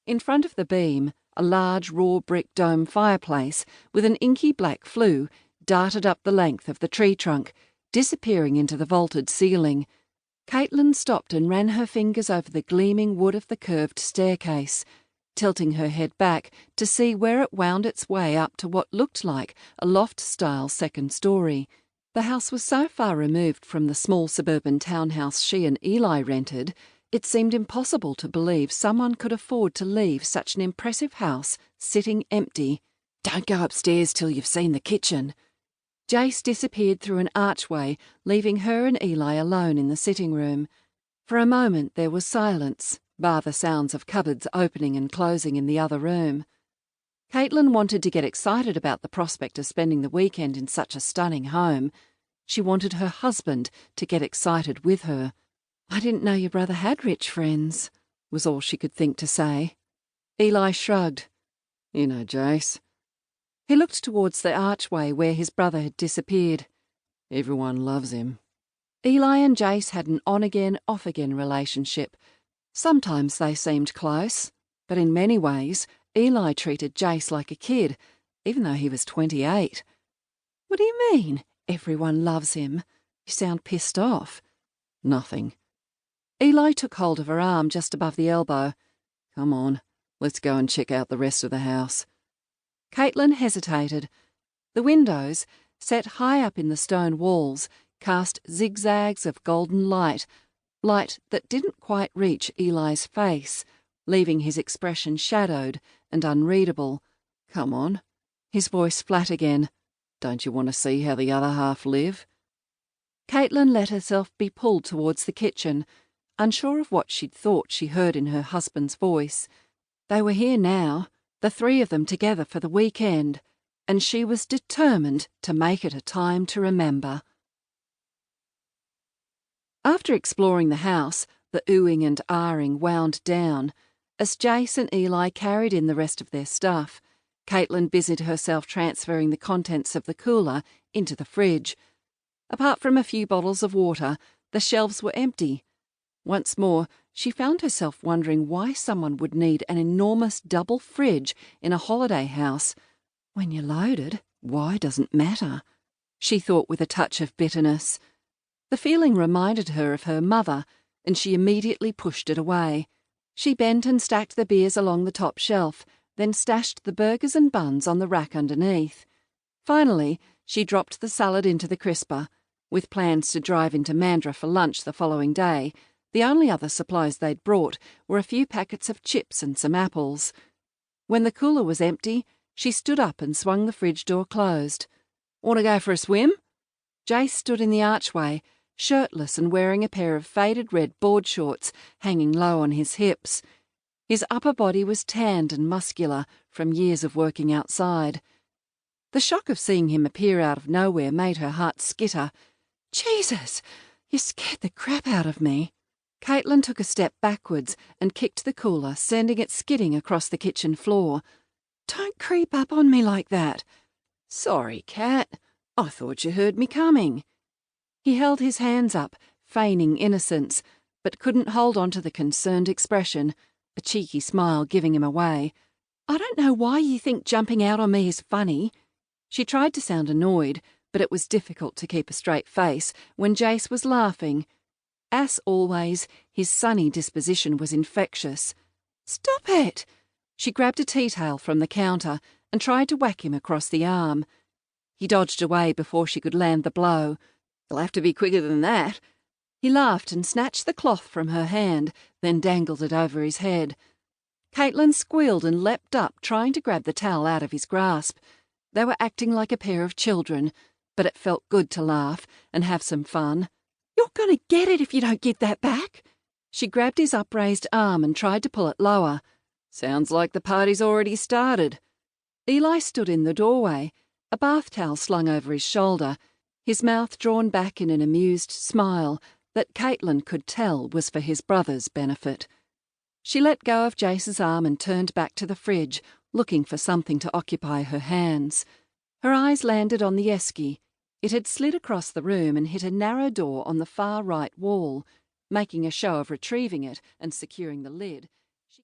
In front of the beam, a large raw brick dome fireplace with an inky black flue darted up the length of the tree trunk, disappearing into the vaulted ceiling. Caitlin stopped and ran her fingers over the gleaming wood of the curved staircase, tilting her head back to see where it wound its way up to what looked like a loft-style second story. The house was so far removed from the small suburban townhouse she and Eli rented, it seemed impossible to believe someone could afford to leave such an impressive house sitting empty. "Don't go upstairs till you've seen the kitchen." Jace disappeared through an archway, leaving her and Eli alone in the sitting room. For a moment there was silence, bar the sounds of cupboards opening and closing in the other room. Caitlin wanted to get excited about the prospect of spending the weekend in such a stunning home. She wanted her husband to get excited with her. "I didn't know your brother had rich friends," was all she could think to say. Eli shrugged. "You know Jace." He looked towards the archway where his brother had disappeared. "Everyone loves him." Eli and Jace had an on-again, off-again relationship. Sometimes they seemed close, but in many ways Eli treated Jace like a kid, even though he was 28. "What do you mean, everyone loves him? You sound pissed off." "Nothing." Eli took hold of her arm just above the elbow. "Come on, let's go and check out the rest of the house." Caitlin hesitated. The windows, set high up in the stone walls, cast zigzags of golden light that didn't quite reach Eli's face, leaving his expression shadowed and unreadable. "Come on." His voice flat again. "Don't you want to see how the other half live?" Caitlin let herself be pulled towards the kitchen, unsure of what she'd thought she heard in her husband's voice. They were here now, the three of them together for the weekend, and she was determined to make it a time to remember. After exploring the house, the oohing and ahhing wound down. As Jace and Eli carried in the rest of their stuff, Caitlin busied herself transferring the contents of the cooler into the fridge. Apart from a few bottles of water, the shelves were empty. Once more, she found herself wondering why someone would need an enormous double fridge in a holiday house. When you're loaded, why doesn't matter, she thought with a touch of bitterness. The feeling reminded her of her mother, and she immediately pushed it away. She bent and stacked the beers along the top shelf, then stashed the burgers and buns on the rack underneath. Finally, she dropped the salad into the crisper. With plans to drive into Mandurah for lunch the following day, the only other supplies they'd brought were a few packets of chips and some apples. When the cooler was empty, she stood up and swung the fridge door closed. "Want to go for a swim?" Jace stood in the archway, shirtless and wearing a pair of faded red board shorts hanging low on his hips. His upper body was tanned and muscular from years of working outside. The shock of seeing him appear out of nowhere made her heart skitter. "Jesus, you scared the crap out of me." Caitlin took a step backwards and kicked the cooler, sending it skidding across the kitchen floor. "Don't creep up on me like that." "Sorry, Cat. I thought you heard me coming." He held his hands up, feigning innocence, but couldn't hold on to the concerned expression, a cheeky smile giving him away. "I don't know why you think jumping out on me is funny." She tried to sound annoyed, but it was difficult to keep a straight face when Jace was laughing. As always, his sunny disposition was infectious. "Stop it!" She grabbed a tea towel from the counter and tried to whack him across the arm. He dodged away before she could land the blow. "You'll have to be quicker than that." He laughed and snatched the cloth from her hand, then dangled it over his head. Caitlin squealed and leapt up, trying to grab the towel out of his grasp. They were acting like a pair of children, but it felt good to laugh and have some fun. "You're going to get it if you don't give that back." She grabbed his upraised arm and tried to pull it lower. "Sounds like the party's already started." Eli stood in the doorway, a bath towel slung over his shoulder, his mouth drawn back in an amused smile that Caitlin could tell was for his brother's benefit. She let go of Jace's arm and turned back to the fridge, looking for something to occupy her hands. Her eyes landed on the esky. It had slid across the room and hit a narrow door on the far right wall. Making a show of retrieving it and securing the lid,